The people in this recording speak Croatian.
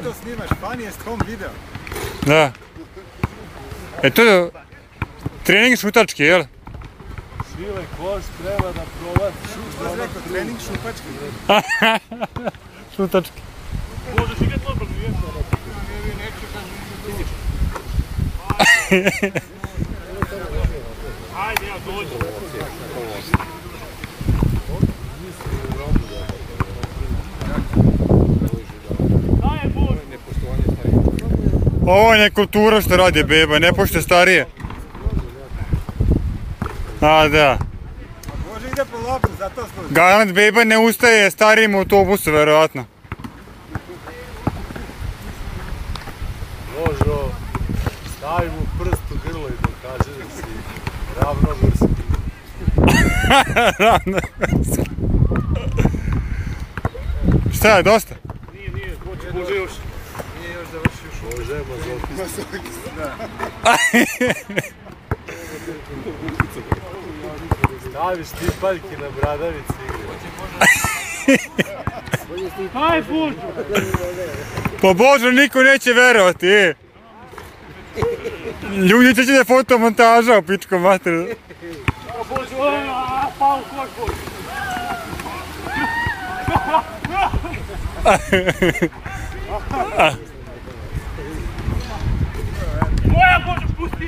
to snimaš, funniest home video. Da. To je trening šutački, jel? Šile koš treba da proba. Što si rekao, trening šupački? Šutački. Možeš igrati odbranu, jesno? Ajde, ja dođem. Ovo je nekultura što radi beba, ne pošte starije. A da. Može ide po loptu, zato služi. Garant beba ne ustaje starijim u autobusu, verovatno. Božo, stavi mu prst u grlo i pokaže da si ravnogorski. Ravnogorski. Šta je, dosta? Nije, može još. Nije još završio šup. Može, mazokis. Da. Staviš ti paljke na bradavici igre. Aj, Božo! Pa Božo, niko neće verovati, Ljudi će da je fotomontaža u pičku materiju. Božo, pao koj, Božo! Moja, Božo, pusti!